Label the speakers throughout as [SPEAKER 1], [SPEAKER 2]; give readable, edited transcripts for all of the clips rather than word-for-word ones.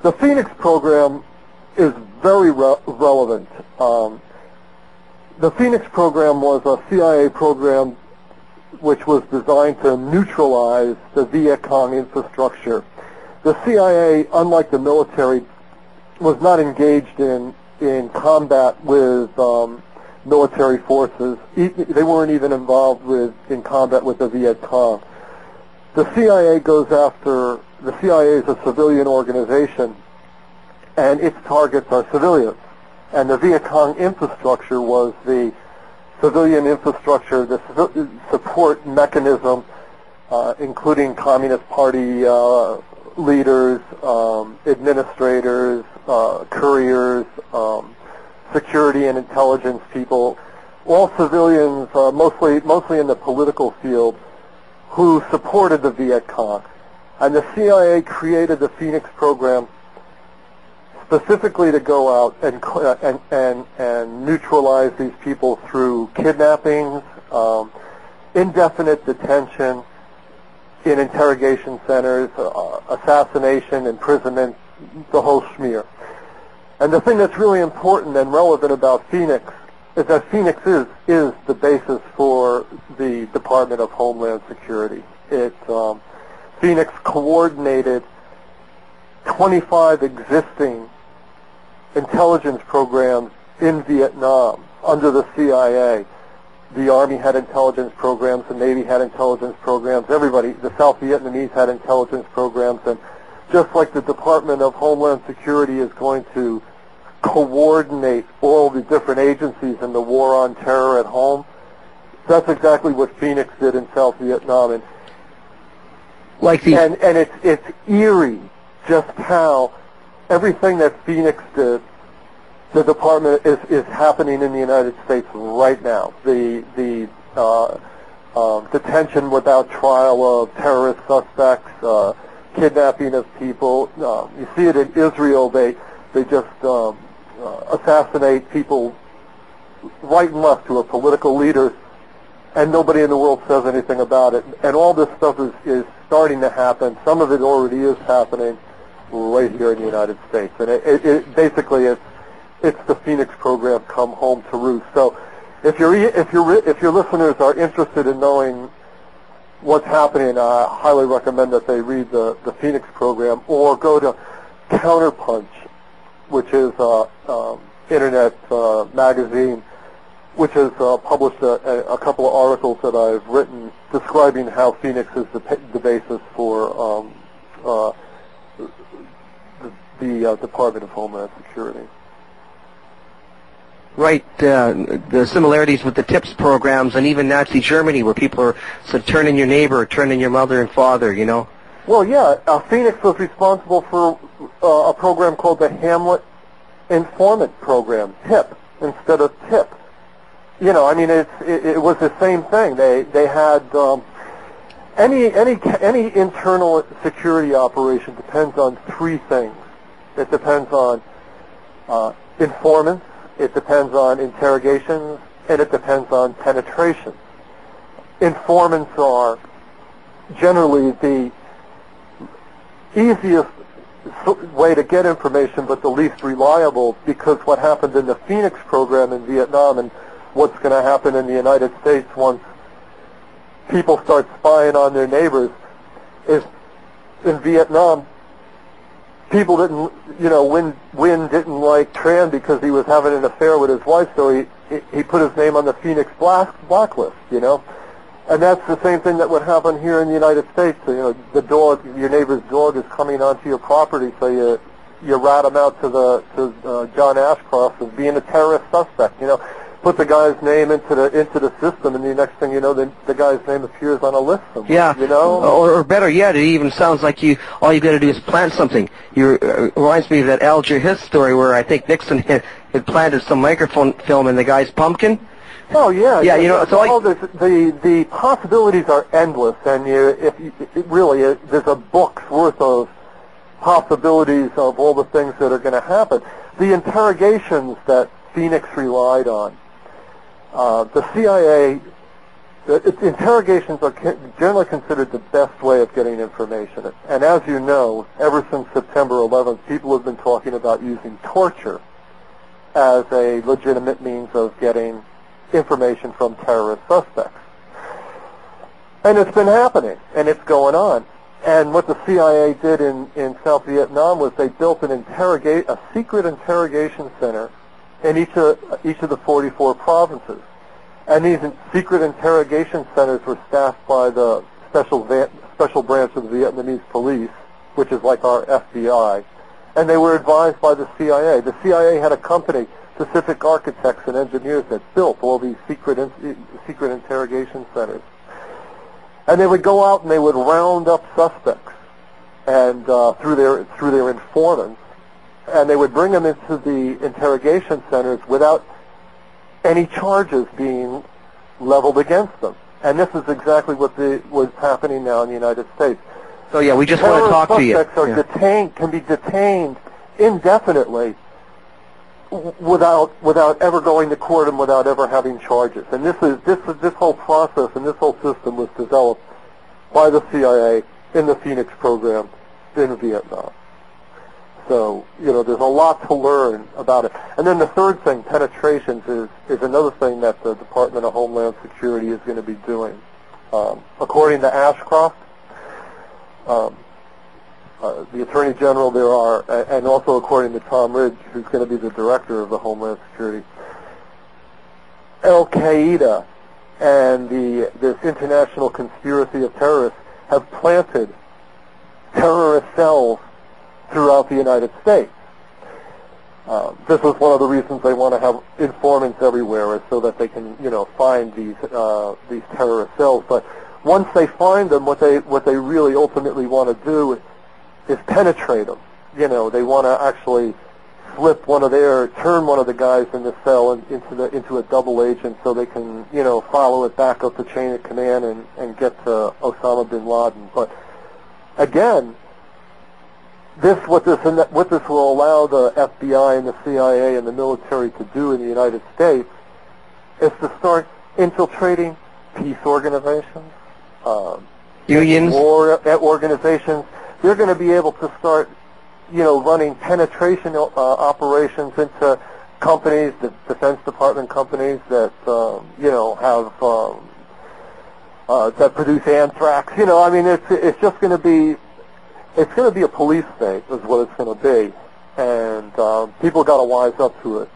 [SPEAKER 1] The Phoenix program is very relevant. The Phoenix program was a CIA program which was designed to neutralize the Viet Cong infrastructure. The CIA, unlike the military, was not engaged in combat with military forces. They weren't even involved in combat with the Viet Cong. The CIA the CIA is a civilian organization, and its targets are civilians. And the Viet Cong infrastructure was the civilian infrastructure, the support mechanism, including Communist Party leaders, administrators, couriers, security and intelligence people, all civilians, mostly in the political field, who supported the Viet Cong. And the CIA created the Phoenix program specifically to go out and neutralize these people through kidnappings, indefinite detention in interrogation centers, assassination, imprisonment, the whole schmear. And the thing that's really important and relevant about Phoenix is that Phoenix is the basis for the Department of Homeland Security. Phoenix coordinated 25 existing intelligence programs in Vietnam under the CIA. The Army had intelligence programs, the Navy had intelligence programs, everybody, the South Vietnamese had intelligence programs, and just like the Department of Homeland Security is going to coordinate all the different agencies in the war on terror at home, that's exactly what Phoenix did in South Vietnam. And it's eerie just how everything that Phoenix did, the department is happening in the United States right now. The detention without trial of terrorist suspects, kidnapping of people. You see it in Israel. They just assassinate people right and left who are political leaders, and nobody in the world says anything about it. And all this stuff is starting to happen. Some of it already is happening right here in the United States. And it basically it's the Phoenix program come home to roost. So if your listeners are interested in knowing what's happening, I highly recommend that they read the Phoenix program or go to Counterpunch, which is internet magazine, which has published a couple of articles that I've written describing how Phoenix is the basis for the Department of Homeland Security.
[SPEAKER 2] Right, the similarities with the TIPS programs and even Nazi Germany, where people are said, turn in your neighbor, turn in your mother and father, you know?
[SPEAKER 1] Well, yeah, Phoenix was responsible for a program called the Hamlet Informant Program, HIP, instead of TIP. You know, I mean, it was the same thing. They had any internal security operation depends on three things. It depends on informants, it depends on interrogations, and it depends on penetration. Informants are generally the easiest way to get information, but the least reliable, because what happened in the Phoenix program in Vietnam and what's going to happen in the United States once people start spying on their neighbors is in Vietnam, people didn't, you know, Win didn't like Tran because he was having an affair with his wife, so he put his name on the Phoenix blacklist, you know. And that's the same thing that would happen here in the United States. You know, the dog, your neighbor's dog is coming onto your property, so you rat him out to John Ashcroft as being a terrorist suspect, you know. Put the guy's name into the system, and the next thing you know, the guy's name appears on a list somewhere.
[SPEAKER 2] Yeah,
[SPEAKER 1] you know,
[SPEAKER 2] or better yet, it even sounds like all you got to do is plant something. Reminds me of that Alger Hiss story where I think Nixon had planted some microphone film in the guy's pumpkin.
[SPEAKER 1] Oh yeah,
[SPEAKER 2] yeah. You know, so
[SPEAKER 1] the possibilities are endless, and there's a book's worth of possibilities of all the things that are going to happen. The interrogations that Phoenix relied on. The CIA interrogations are generally considered the best way of getting information. And as you know, ever since September 11th, people have been talking about using torture as a legitimate means of getting information from terrorist suspects. And it's been happening, and it's going on. And what the CIA did in South Vietnam was they built a secret interrogation center in each of the 44 provinces. And these secret interrogation centers were staffed by the special branch of the Vietnamese police, which is like our FBI. And they were advised by the CIA. The CIA had a company, Pacific Architects and Engineers, that built all these secret interrogation centers. And they would go out and they would round up suspects, and through their informants, and they would bring them into the interrogation centers without any charges being leveled against them. And this is exactly what was happening now in the United States.
[SPEAKER 2] So yeah, we just want to talk to you.
[SPEAKER 1] Suspects are can be detained indefinitely without ever going to court and without ever having charges. And this whole process and this whole system was developed by the CIA in the Phoenix program in Vietnam. So, there's a lot to learn about it. And then the third thing, penetrations, is another thing that the Department of Homeland Security is going to be doing. According to Ashcroft, the Attorney General and also according to Tom Ridge, who's going to be the Director of the Homeland Security, Al-Qaeda and this international conspiracy of terrorists have planted terrorist cells throughout the United States. This is one of the reasons they want to have informants everywhere, is so that they can, find these terrorist cells. But once they find them, what they really ultimately want to do is penetrate them. They want to actually turn one of the guys in the cell into a double agent, so they can, follow it back up the chain of command and get to Osama bin Laden. But again, what this will allow the FBI and the CIA and the military to do in the United States is to start infiltrating peace organizations,
[SPEAKER 2] unions,
[SPEAKER 1] war organizations. They're going to be able to start, running penetration operations into companies, the Defense Department companies that, that produce anthrax. It's just going to be. It's going to be a police state, is what it's going to be, and people got to wise up to it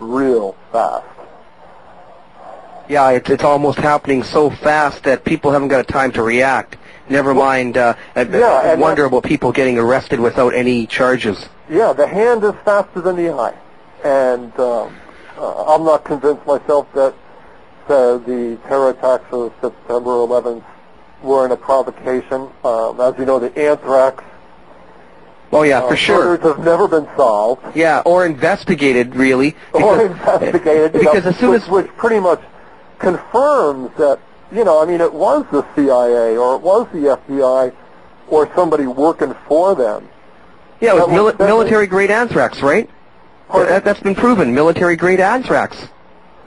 [SPEAKER 1] real fast.
[SPEAKER 2] Yeah, it's almost happening so fast that people haven't got time to react. Never mind, wonder about people getting arrested without any charges.
[SPEAKER 1] Yeah, the hand is faster than the eye, and I'm not convinced myself that the terror attacks of September 11th were in a provocation. As you know, the anthrax.
[SPEAKER 2] Oh yeah, for sure.
[SPEAKER 1] Murders have never been solved.
[SPEAKER 2] Yeah, or investigated, really.
[SPEAKER 1] Because as soon as which pretty much confirms that, it was the CIA or it was the FBI or somebody working for them.
[SPEAKER 2] Yeah, it was military-grade anthrax, right? That's been proven, military-grade anthrax.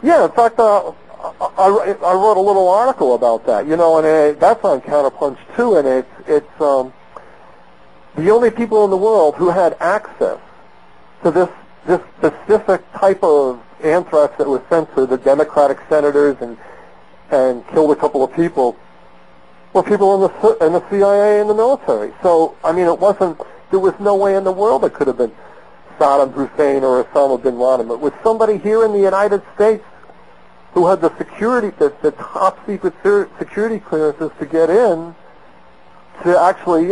[SPEAKER 1] Yeah, in fact, I wrote a little article about that, and that's on Counterpunch too, and it's the only people in the world who had access to this specific type of anthrax that was sent to the Democratic senators and killed a couple of people were people in the CIA and the military. So there was no way in the world it could have been Saddam Hussein or Osama bin Laden, but with somebody here in the United States who had the top secret security clearances to get in, to actually,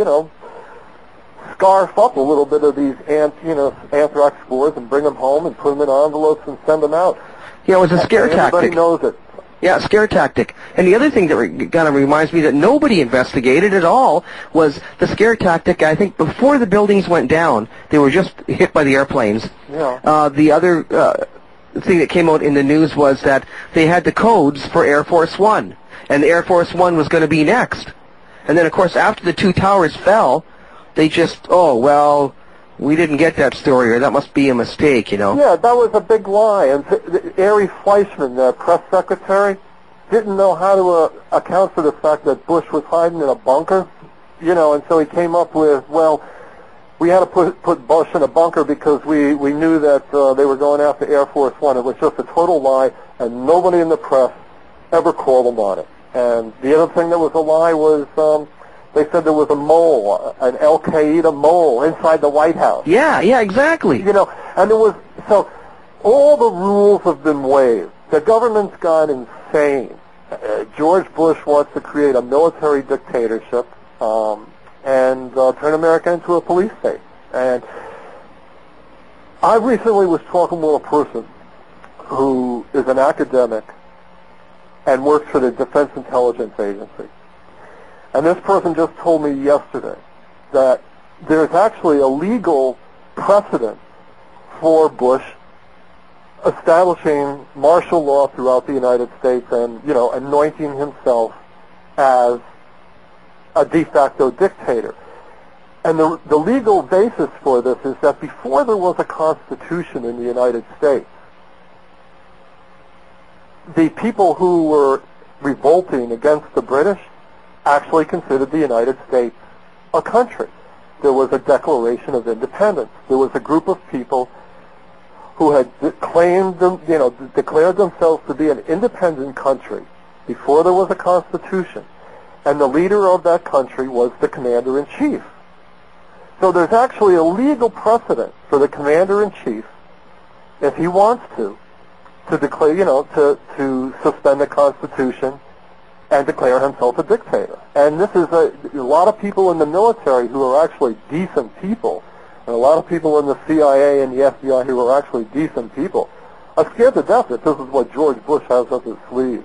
[SPEAKER 1] scarf up a little bit of these anthrax spores and bring them home and put them in envelopes and send them out.
[SPEAKER 2] Yeah, it was a scare tactic.
[SPEAKER 1] Everybody knows it.
[SPEAKER 2] Yeah, scare tactic. And the other thing that kind of reminds me that nobody investigated at all was the scare tactic. I think before the buildings went down, they were just hit by the airplanes.
[SPEAKER 1] Yeah.
[SPEAKER 2] The other thing that came out in the news was that they had the codes for Air Force One, and Air Force One was going to be next. And then, of course, after the two towers fell, they just, we didn't get that story, or that must be a mistake,
[SPEAKER 1] Yeah, that was a big lie. And Ari Fleischman, the press secretary, didn't know how to account for the fact that Bush was hiding in a bunker, and so he came up with, well, we had to put Bush in a bunker because we knew that they were going after Air Force One. It was just a total lie, and nobody in the press ever called him on it. And the other thing that was a lie was they said there was a mole, an Al-Qaeda mole inside the White House.
[SPEAKER 2] Yeah, exactly.
[SPEAKER 1] And there was, so all the rules have been waived. The government's gone insane. George Bush wants to create a military dictatorship and turn America into a police state. And I recently was talking with a person who is an academic and works for the Defense Intelligence Agency. And this person just told me yesterday that there's actually a legal precedent for Bush establishing martial law throughout the United States and, anointing himself as a de facto dictator. And the legal basis for this is that before there was a constitution in the United States, the people who were revolting against the British actually considered the United States a country. There was a Declaration of Independence. There was a group of people who had declared themselves to be an independent country before there was a constitution, and the leader of that country was the commander-in-chief. So there's actually a legal precedent for the commander-in-chief, if he wants to declare, to suspend the Constitution and declare himself a dictator. And this is a lot of people in the military who are actually decent people, and a lot of people in the CIA and the FBI who are actually decent people are scared to death that this is what George Bush has up his sleeve.